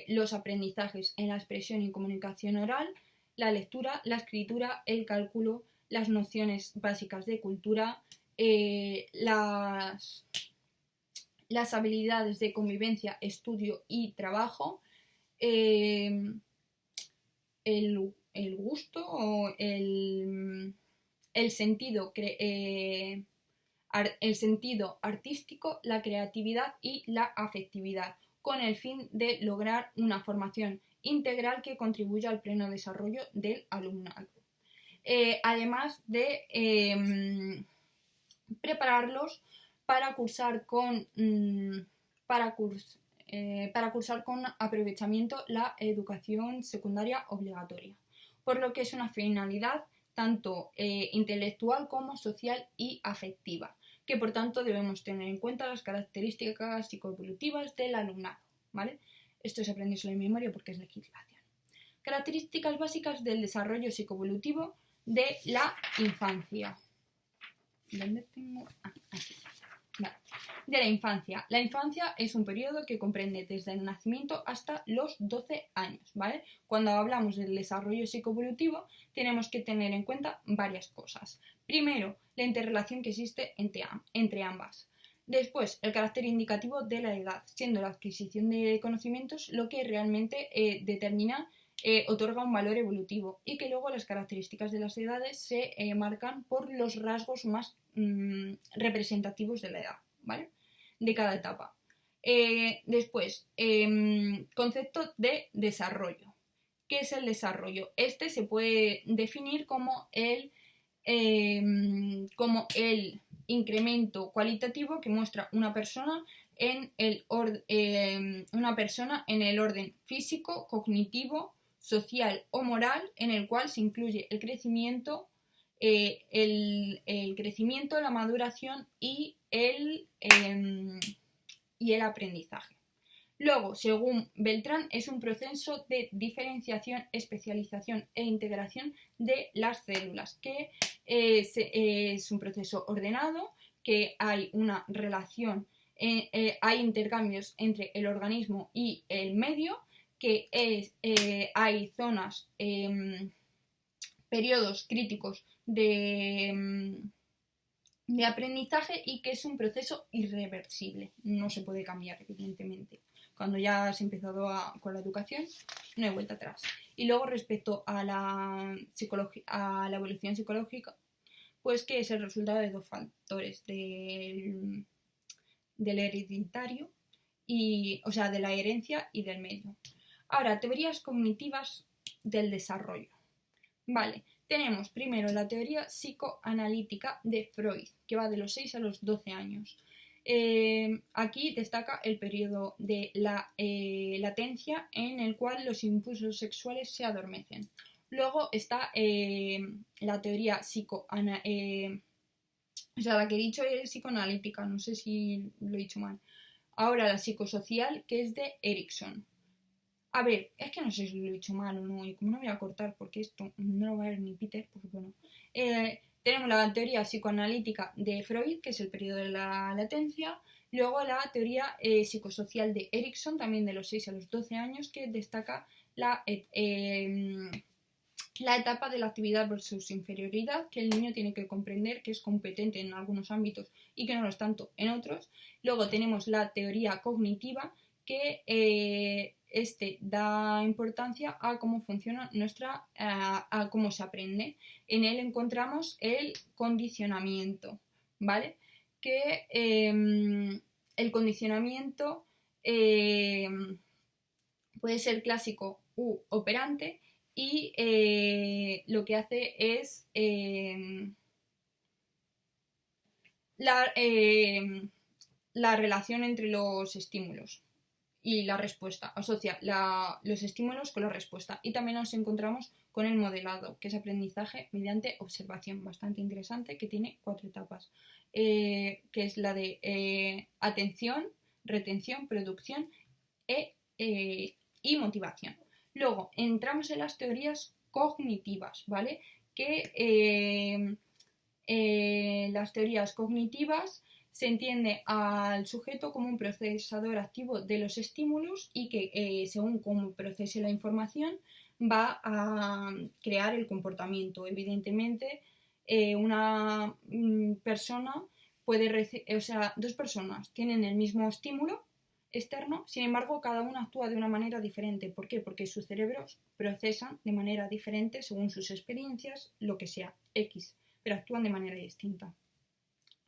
los aprendizajes en la expresión y comunicación oral, la lectura, la escritura, el cálculo, las nociones básicas de cultura, las habilidades de convivencia, estudio y trabajo, el gusto o el sentido artístico, la creatividad y la afectividad, con el fin de lograr una formación integral que contribuya al pleno desarrollo del alumnado. Además de prepararlos para cursar con aprovechamiento la educación secundaria obligatoria, por lo que es una finalidad tanto intelectual como social y afectiva, que por tanto debemos tener en cuenta las características psicoevolutivas del alumnado, ¿vale? Esto es aprenderlo de memoria porque es legislación. Características básicas del desarrollo psicoevolutivo de la infancia. ¿Dónde tengo? Aquí. Vale. De la infancia. La infancia es un periodo que comprende desde el nacimiento hasta los 12 años, ¿vale? Cuando hablamos del desarrollo psicoevolutivo tenemos que tener en cuenta varias cosas. Primero, la interrelación que existe entre ambas. Después, el carácter indicativo de la edad, siendo la adquisición de conocimientos lo que realmente otorga un valor evolutivo, y que luego las características de las edades se marcan por los rasgos más representativos de la edad, ¿vale? De cada etapa. Después, concepto de desarrollo. ¿Qué es el desarrollo? Este se puede definir como el incremento cualitativo que muestra una persona en el orden físico, cognitivo, social o moral, en el cual se incluye el crecimiento, la maduración y el aprendizaje. Luego, según Beltrán, es un proceso de diferenciación, especialización e integración de las células, que es un proceso ordenado, que hay una relación, hay intercambios entre el organismo y el medio, que hay zonas, periodos críticos de aprendizaje, y que es un proceso irreversible, no se puede cambiar, evidentemente. Cuando ya has empezado con la educación, no hay vuelta atrás. Y luego, respecto a la evolución psicológica, pues que es el resultado de dos factores, del hereditario, de la herencia y del medio. Ahora, teorías cognitivas del desarrollo. Vale, tenemos primero la teoría psicoanalítica de Freud, que va de los 6 a los 12 años. Aquí destaca el periodo de la latencia, en el cual los impulsos sexuales se adormecen. Luego está la teoría la que he dicho es psicoanalítica, no sé si lo he dicho mal. Ahora la psicosocial, que es de Erikson. A ver, es que no sé si lo he dicho mal o no, y como no voy a cortar porque esto no lo va a ver ni Peter, pues bueno. Tenemos la teoría psicoanalítica de Freud, que es el periodo de la latencia. Luego la teoría psicosocial de Erikson, también de los 6 a los 12 años, que destaca la etapa de la actividad versus inferioridad, que el niño tiene que comprender que es competente en algunos ámbitos y que no lo es tanto en otros. Luego tenemos la teoría cognitiva, que da importancia a cómo funciona a cómo se aprende. En él encontramos el condicionamiento, ¿vale? Que el condicionamiento puede ser clásico u operante, y lo que hace es la relación entre los estímulos y la respuesta, asocia los estímulos con la respuesta. Y también nos encontramos con el modelado, que es aprendizaje mediante observación, bastante interesante, que tiene 4 etapas, que es la de atención, retención, producción y motivación. Luego entramos en las teorías cognitivas, ¿vale? Que las teorías cognitivas se entiende al sujeto como un procesador activo de los estímulos y que según cómo procese la información va a crear el comportamiento. Evidentemente, una persona puede recibir, o sea, 2 personas tienen el mismo estímulo externo, sin embargo, cada uno actúa de una manera diferente. ¿Por qué? Porque sus cerebros procesan de manera diferente según sus experiencias, lo que sea, X, pero actúan de manera distinta.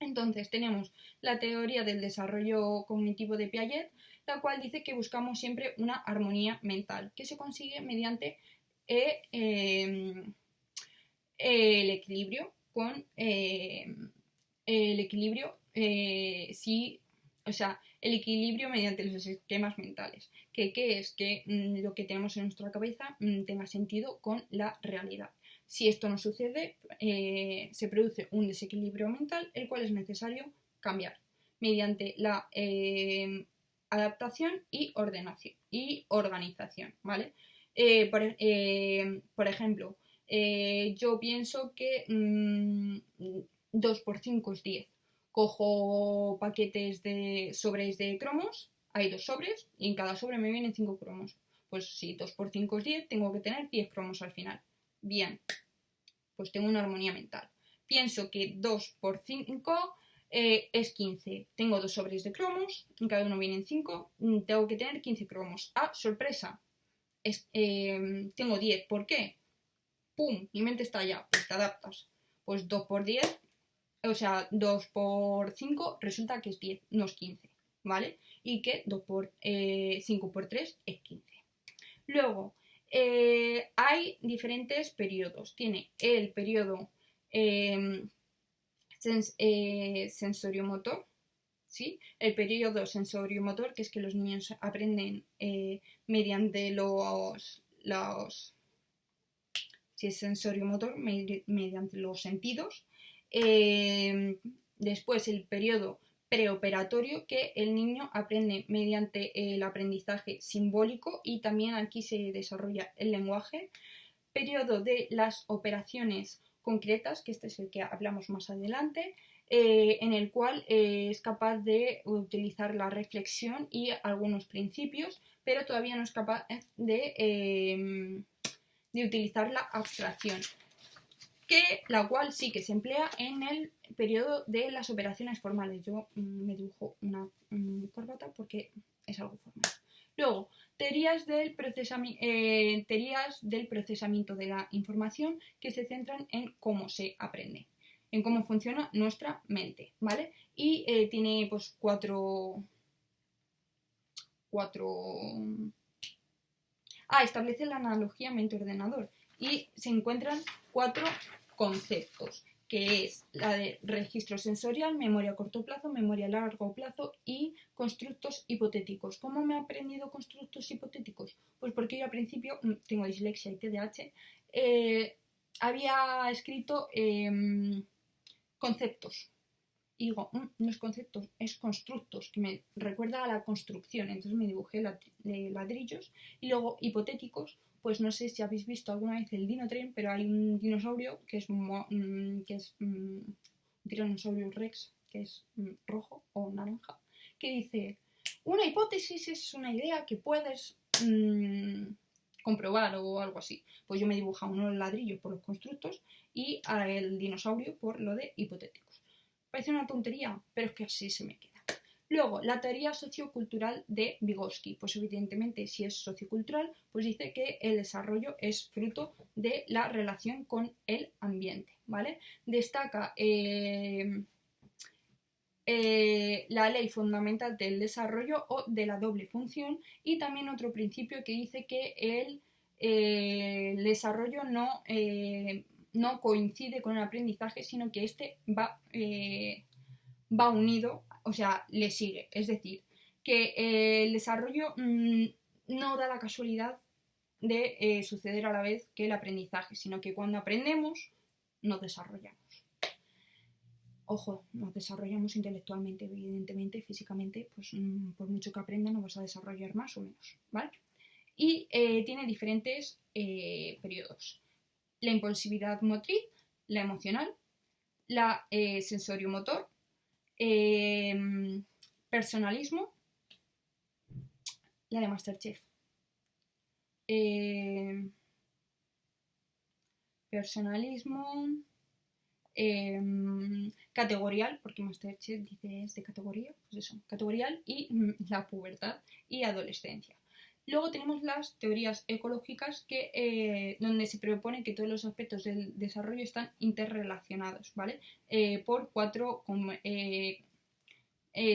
Entonces tenemos la teoría del desarrollo cognitivo de Piaget, la cual dice que buscamos siempre una armonía mental, que se consigue mediante el equilibrio con el equilibrio o sea, el equilibrio mediante los esquemas mentales, que es que lo que tenemos en nuestra cabeza tenga sentido con la realidad. Si esto no sucede, se produce un desequilibrio mental, el cual es necesario cambiar mediante la adaptación y ordenación y organización, ¿vale? Por ejemplo, yo pienso que 2 por 5 es 10. Cojo paquetes de sobres de cromos, hay 2 sobres y en cada sobre me vienen 5 cromos. Pues si 2 por 5 es 10, tengo que tener 10 cromos al final. Bien, pues tengo una armonía mental. Pienso que 2 por 5 es 15. Tengo 2 sobres de cromos, en cada uno vienen 5, tengo que tener 15 cromos. ¡Ah, sorpresa! Tengo 10. ¿Por qué? ¡Pum! Mi mente está allá. Pues te adaptas. Pues 2 por 10, o sea, 2 por 5 resulta que es 10, no es 15, ¿vale? Y que 5 por 3 es 15. Luego, hay diferentes periodos. Tiene el periodo sensoriomotor, ¿sí? El periodo sensoriomotor, que es que los niños aprenden mediante si es sensoriomotor, mediante los sentidos. Después el periodo preoperatorio, que el niño aprende mediante el aprendizaje simbólico y también aquí se desarrolla el lenguaje. Periodo de las operaciones concretas, que este es el que hablamos más adelante, en el cual es capaz de utilizar la reflexión y algunos principios, pero todavía no es capaz de utilizar la abstracción, la cual sí que se emplea en el periodo de las operaciones formales. Yo me dibujo una corbata porque es algo formal. Luego, teorías del procesamiento de la información, que se centran en cómo se aprende, en cómo funciona nuestra mente, ¿vale? Y tiene pues establece la analogía mente-ordenador y se encuentran 4 conceptos, que es la de registro sensorial, memoria a corto plazo, memoria a largo plazo y constructos hipotéticos. ¿Cómo me he aprendido constructos hipotéticos? Pues porque yo al principio, tengo dislexia y TDAH, había escrito conceptos. Y digo, no es conceptos, es constructos, que me recuerda a la construcción. Entonces me dibujé ladrillos. Y luego hipotéticos, pues no sé si habéis visto alguna vez el Dinotren, pero hay un dinosaurio que es un Tyrannosaurus Rex, que es rojo o naranja, que dice, una hipótesis es una idea que puedes comprobar o algo así. Pues yo me dibujaba unos ladrillos por los constructos y el dinosaurio por lo de hipotéticos. Parece una tontería, pero es que así se me queda. Luego, la teoría sociocultural de Vygotsky. Pues evidentemente, si es sociocultural, pues dice que el desarrollo es fruto de la relación con el ambiente, ¿vale? Destaca la ley fundamental del desarrollo o de la doble función y también otro principio que dice que el desarrollo no coincide con el aprendizaje, sino que este va va unido, o sea, le sigue. Es decir, que el desarrollo no da la casualidad de suceder a la vez que el aprendizaje, sino que cuando aprendemos nos desarrollamos. Ojo, nos desarrollamos intelectualmente, evidentemente, físicamente, pues por mucho que aprendas no vas a desarrollar más o menos, ¿vale? Y tiene diferentes periodos. La impulsividad motriz, la emocional, la sensoriomotor, personalismo, la de Masterchef. Personalismo, categorial, porque Masterchef dice es de categoría, pues eso, categorial, y la pubertad y adolescencia. Luego tenemos las teorías ecológicas donde se propone que todos los aspectos del desarrollo están interrelacionados, ¿vale? Por 4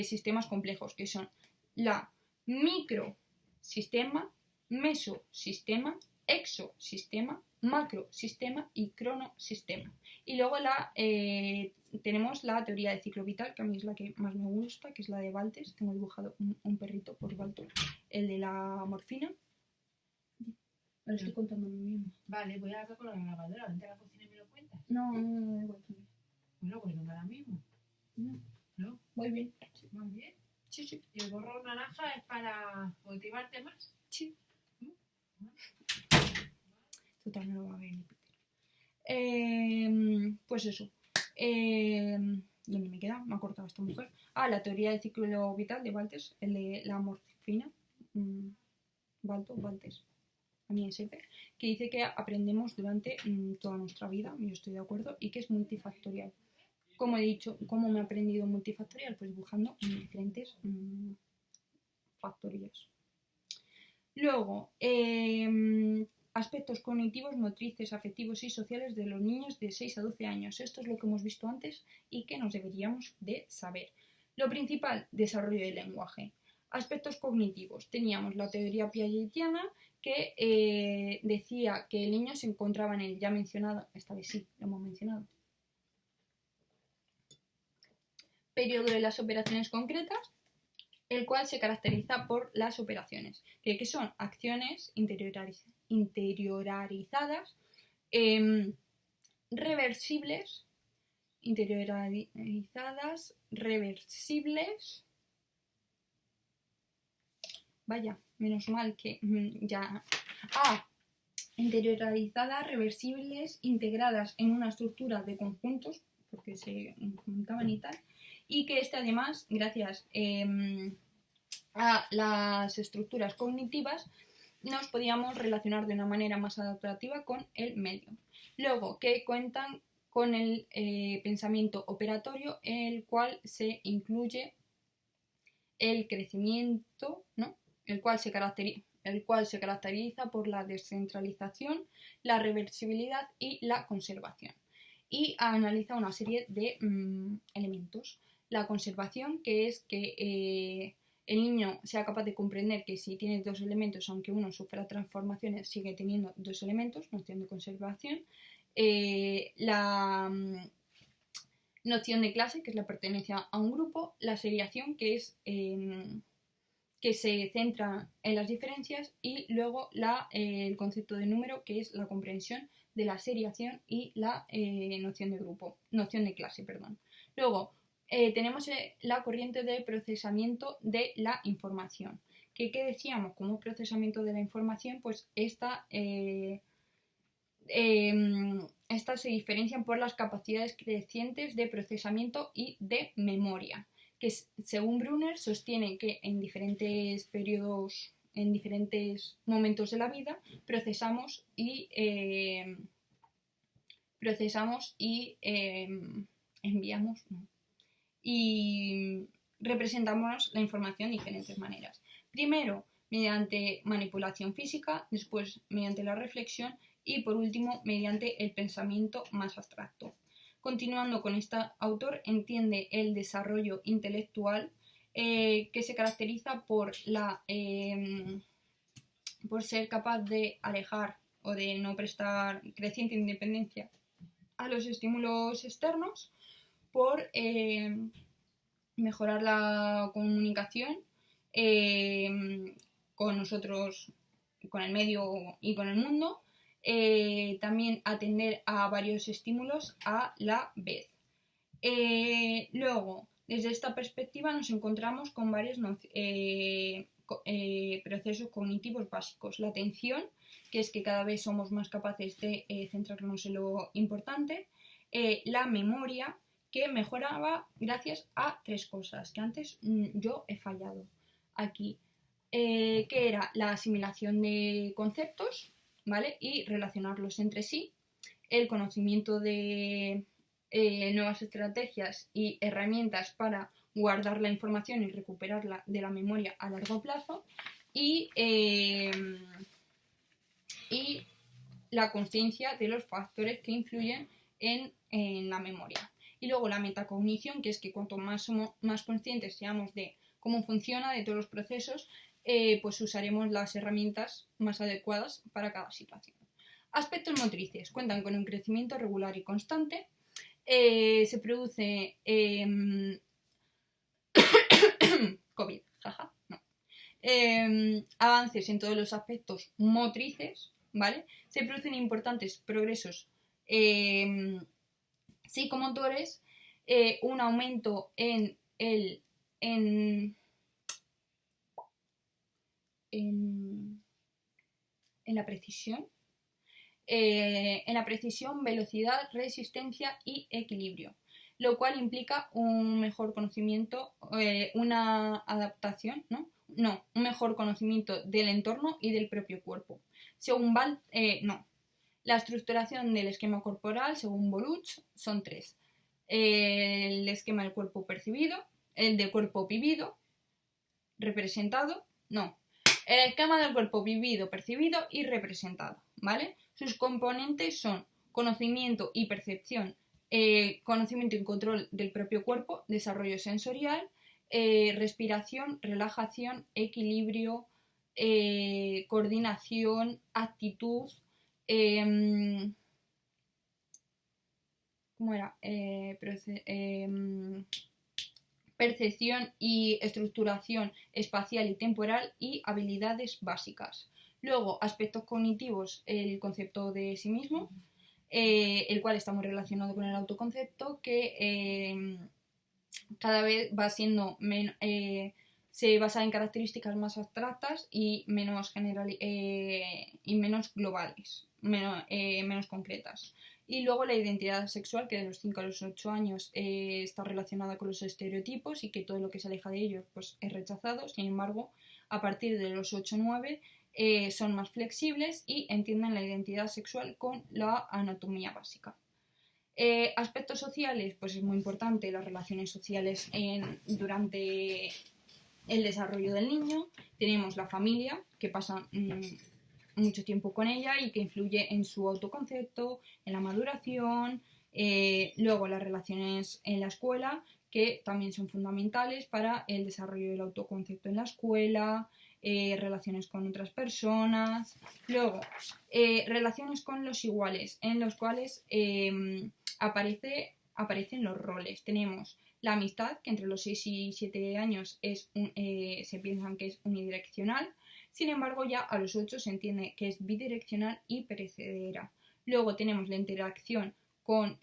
sistemas complejos, que son la microsistema, mesosistema, exosistema, macrosistema y cronosistema. Y luego tenemos la teoría de ciclo vital, que a mí es la que más me gusta, que es la de Walters. Tengo dibujado un perrito por Walters, el de la morfina. Me lo estoy contando a mí misma. Vale, voy a hablar con la grabadora. Vente a la cocina y me lo cuentas. No, da igual. Bueno, pues no me da mismo. No. Muy bien. Sí. Muy bien. Sí, sí. ¿Y el gorro naranja es para motivarte más? Sí. Total, no lo va a ver ni Peter. Pues eso. ¿Dónde me queda? Me ha cortado esta mujer. La teoría del ciclo vital de Walters, el de la morfina. Walters. A mí es que dice que aprendemos durante toda nuestra vida, yo estoy de acuerdo, y que es multifactorial. Como he dicho, ¿cómo me he aprendido multifactorial? Pues dibujando diferentes factorías. Luego, aspectos cognitivos, motrices, afectivos y sociales de los niños de 6 a 12 años. Esto es lo que hemos visto antes y que nos deberíamos de saber. Lo principal, desarrollo del lenguaje. Aspectos cognitivos. Teníamos la teoría piagetiana que decía que el niño se encontraba en el ya mencionado, esta vez sí, lo hemos mencionado, periodo de las operaciones concretas, el cual se caracteriza por las operaciones, que son acciones interiorizadas, reversibles, vaya, menos mal que ya... interiorizadas, reversibles, integradas en una estructura de conjuntos, porque se comunicaban y tal, y que además, gracias a las estructuras cognitivas, nos podíamos relacionar de una manera más adaptativa con el medio. Luego, que cuentan con el pensamiento operatorio, el cual se incluye el crecimiento, ¿no? el cual se caracteriza por la descentralización, la reversibilidad y la conservación. Y analiza una serie de elementos. La conservación, que es que el niño sea capaz de comprender que si tiene dos elementos, aunque uno sufra transformaciones, sigue teniendo dos elementos, noción de conservación. La noción de clase, que es la pertenencia a un grupo. La seriación, que es que se centra en las diferencias, y luego el concepto de número, que es la comprensión de la seriación y la noción de clase, perdón. Luego tenemos la corriente de procesamiento de la información. ¿Qué decíamos? Como procesamiento de la información, pues esta se diferencian por las capacidades crecientes de procesamiento y de memoria, que según Brunner sostiene que en diferentes periodos, en diferentes momentos de la vida, procesamos y enviamos y representamos la información de diferentes maneras. Primero, mediante manipulación física, después mediante la reflexión y por último mediante el pensamiento más abstracto. Continuando con este autor, entiende el desarrollo intelectual que se caracteriza por ser capaz de alejar o de no prestar creciente independencia a los estímulos externos, por mejorar la comunicación con nosotros, con el medio y con el mundo. También atender a varios estímulos a la vez. Luego, desde esta perspectiva nos encontramos con varios procesos cognitivos básicos. La atención, que es que cada vez somos más capaces de centrarnos en lo importante. La memoria, que mejoraba gracias a 3 cosas que antes yo he fallado aquí, que era la asimilación de conceptos, ¿vale? Y relacionarlos entre sí, el conocimiento de nuevas estrategias y herramientas para guardar la información y recuperarla de la memoria a largo plazo, y la consciencia de los factores que influyen en la memoria. Y luego la metacognición, que es que cuanto más conscientes seamos de cómo funciona, de todos los procesos, pues usaremos las herramientas más adecuadas para cada situación. Aspectos motrices. Cuentan con un crecimiento regular y constante. Se produce COVID, jaja, no. Avances en todos los aspectos motrices, ¿vale? Se producen importantes progresos psicomotores, un aumento en la precisión, velocidad, resistencia y equilibrio, lo cual implica un mejor conocimiento, una adaptación, un mejor conocimiento del entorno y del propio cuerpo. Según la estructuración del esquema corporal, según Boluch, son 3. El esquema del cuerpo percibido, el del cuerpo vivido, representado, el esquema del cuerpo vivido, percibido y representado, ¿vale? Sus componentes son conocimiento y percepción, conocimiento y control del propio cuerpo, desarrollo sensorial, respiración, relajación, equilibrio, coordinación, actitud, ¿cómo era? Percepción y estructuración espacial y temporal y habilidades básicas. Luego, aspectos cognitivos, el concepto de sí mismo, el cual está muy relacionado con el autoconcepto, que cada vez va siendo se basa en características más abstractas y menos globales, menos concretas. Y luego la identidad sexual, que de los 5 a los 8 años está relacionada con los estereotipos y que todo lo que se aleja de ellos pues, es rechazado. Sin embargo, a partir de los 8 o 9 son más flexibles y entienden la identidad sexual con la anatomía básica. Aspectos sociales, pues es muy importante las relaciones sociales durante el desarrollo del niño. Tenemos la familia, que pasa mucho tiempo con ella y que influye en su autoconcepto, en la maduración. Luego las relaciones en la escuela, que también son fundamentales para el desarrollo del autoconcepto en la escuela, relaciones con otras personas. Luego, relaciones con los iguales, en los cuales aparecen los roles. Tenemos la amistad, que entre los 6 y 7 años se piensan que es unidireccional. Sin embargo, ya a los 8 se entiende que es bidireccional y perecedera. Luego tenemos la interacción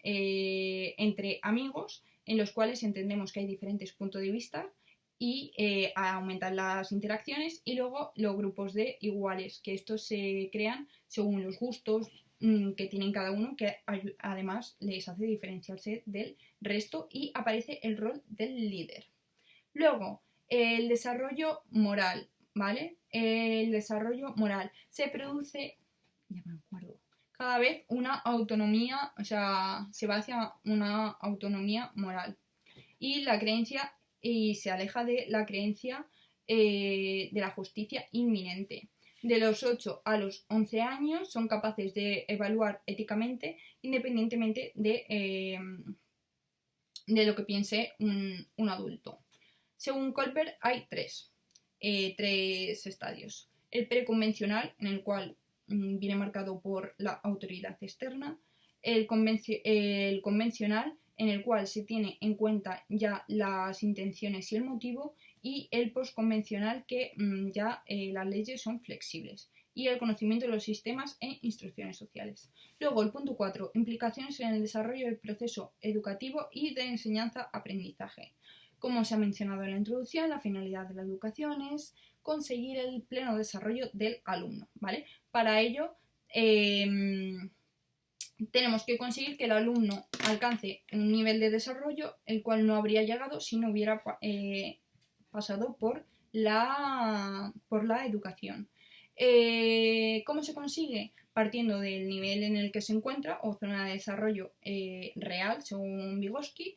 entre amigos, en los cuales entendemos que hay diferentes puntos de vista y aumentan las interacciones. Y luego los grupos de iguales, que estos se crean según los gustos que tienen cada uno, que además les hace diferenciarse del resto, y aparece el rol del líder. Luego, el desarrollo moral, ¿vale? El desarrollo moral se produce, ya me acuerdo, cada vez una autonomía, o sea, se va hacia una autonomía moral y la creencia, y se aleja de la creencia de la justicia inminente. De los 8 a los 11 años son capaces de evaluar éticamente independientemente de lo que piense un adulto. Según Kohlberg hay tres estadios. El preconvencional, en el cual viene marcado por la autoridad externa. El convencional, en el cual se tiene en cuenta ya las intenciones y el motivo, y el postconvencional, que ya las leyes son flexibles, y el conocimiento de los sistemas e instrucciones sociales. Luego, el punto 4, implicaciones en el desarrollo del proceso educativo y de enseñanza-aprendizaje. Como se ha mencionado en la introducción, la finalidad de la educación es conseguir el pleno desarrollo del alumno, ¿vale? Para ello, tenemos que conseguir que el alumno alcance un nivel de desarrollo el cual no habría llegado si no hubiera pasado por la educación. ¿Cómo se consigue? Partiendo del nivel en el que se encuentra o zona de desarrollo real, según Vygotsky,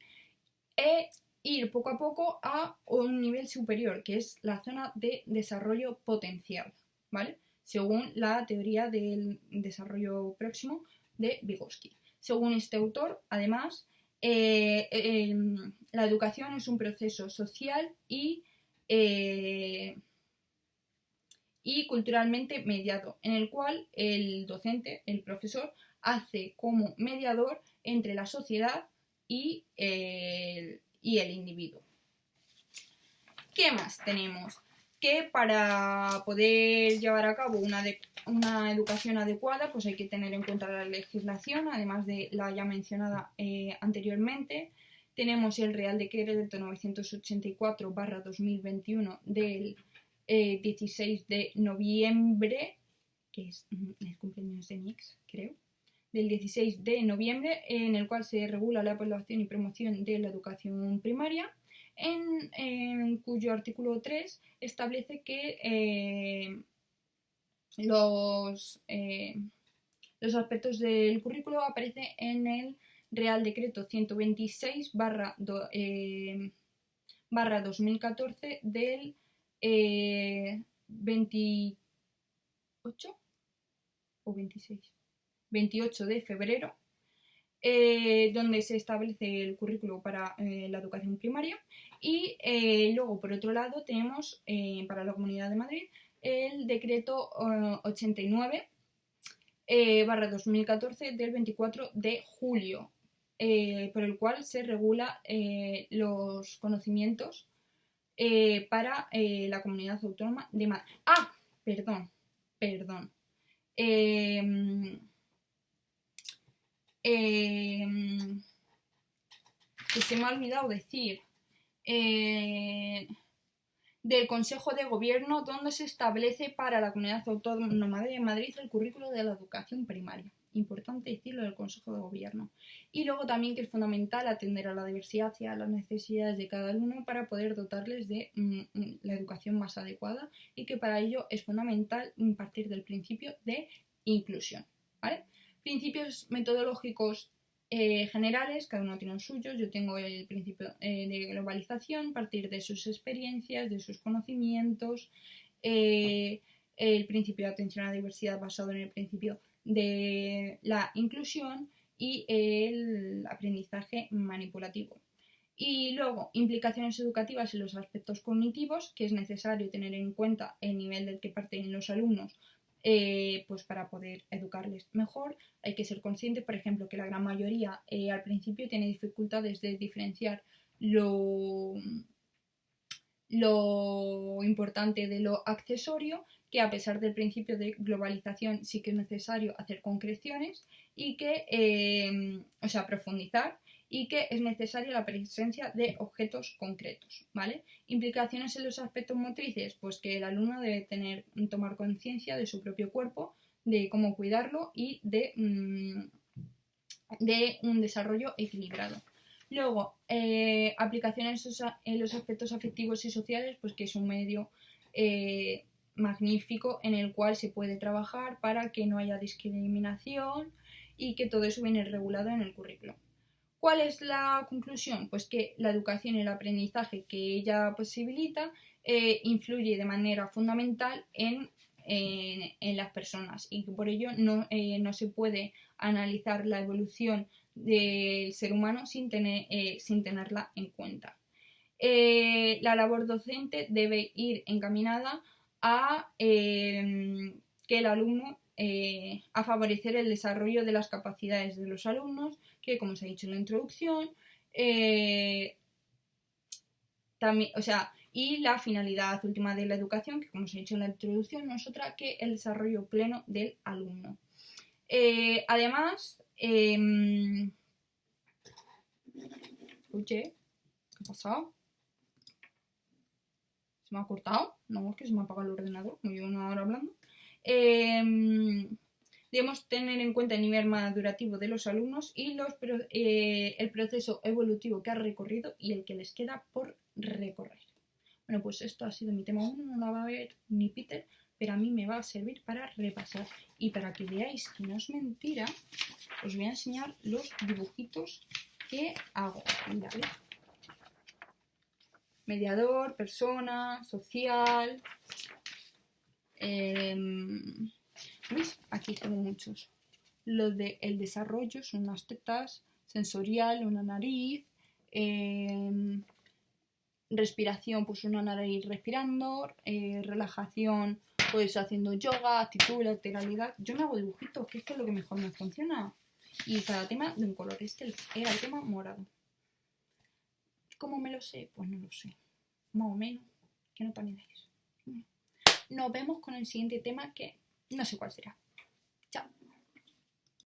e ir poco a poco a un nivel superior, que es la zona de desarrollo potencial, ¿vale? Según la teoría del desarrollo próximo de Vygotsky. Según este autor, además, la educación es un proceso social y culturalmente mediado, en el cual el docente, el profesor, hace como mediador entre la sociedad y el individuo. ¿Qué más tenemos? Que para poder llevar a cabo una educación adecuada, pues hay que tener en cuenta la legislación, además de la ya mencionada anteriormente. Tenemos el Real Decreto 984/2021 del 16 de noviembre, que es el cumpleaños de Nix, creo, del 16 de noviembre, en el cual se regula la evaluación y promoción de la educación primaria, en cuyo artículo 3 establece que los aspectos del currículo aparecen en el Real Decreto 126/2014 del 28 o 26, 28 de febrero, donde se establece el currículo para la educación primaria. Y luego, por otro lado, tenemos para la Comunidad de Madrid el decreto 89/2014 del 24 de julio, por el cual se regula los conocimientos para la Comunidad Autónoma de Madrid. Perdón. Que se me ha olvidado decir, del Consejo de Gobierno, donde se establece para la Comunidad Autónoma de Madrid el currículo de la educación primaria. Importante decirlo del Consejo de Gobierno. Y luego también que es fundamental atender a la diversidad y a las necesidades de cada alumno para poder dotarles de la educación más adecuada, y que para ello es fundamental partir del principio de inclusión, ¿vale? Principios metodológicos generales, cada uno tiene los suyos. Yo tengo el principio de globalización, partir de sus experiencias, de sus conocimientos, el principio de atención a la diversidad basado en el principio de la inclusión y el aprendizaje manipulativo. Y luego, implicaciones educativas en los aspectos cognitivos, que es necesario tener en cuenta el nivel del que parten los alumnos, pues para poder educarles mejor. Hay que ser consciente, por ejemplo, que la gran mayoría al principio tiene dificultades de diferenciar lo importante de lo accesorio, que a pesar del principio de globalización sí que es necesario hacer concreciones y que, profundizar, y que es necesaria la presencia de objetos concretos, ¿vale? Implicaciones en los aspectos motrices, pues que el alumno debe tomar conciencia de su propio cuerpo, de cómo cuidarlo y de un desarrollo equilibrado. Luego, aplicaciones en los aspectos afectivos y sociales, pues que es un medio magnífico en el cual se puede trabajar para que no haya discriminación y que todo eso viene regulado en el currículo. ¿Cuál es la conclusión? Pues que la educación y el aprendizaje que ella posibilita influye de manera fundamental en las personas, y que por ello no se puede analizar la evolución del ser humano sin tenerla en cuenta. La labor docente debe ir encaminada a que el alumno, a favorecer el desarrollo de las capacidades de los alumnos, que, como os he dicho en la introducción, también, o sea, y la finalidad última de la educación, que como os he dicho en la introducción, no es otra que el desarrollo pleno del alumno. Además, oye, ¿qué ha pasado? ¿Se me ha cortado? No, es que se me ha apagado el ordenador, me llevo una hora hablando. Debemos tener en cuenta el nivel madurativo de los alumnos y el proceso evolutivo que ha recorrido y el que les queda por recorrer. Bueno, pues esto ha sido mi tema 1, no lo va a ver ni Peter, pero a mí me va a servir para repasar. Y para que veáis que no es mentira, os voy a enseñar los dibujitos que hago. Mira, ¿ves? Mediador, persona, social. ¿Veis? Aquí tengo muchos. Lo del desarrollo son unas tetas, sensorial, una nariz, respiración, pues una nariz respirando, relajación, pues haciendo yoga, actitud, lateralidad. Yo me hago dibujitos, que es lo que mejor me funciona. Y cada tema de un color. Este era el tema morado. ¿Cómo me lo sé? Pues no lo sé. Más o menos. Que no tan idea. Nos vemos con el siguiente tema que no sé cuál será.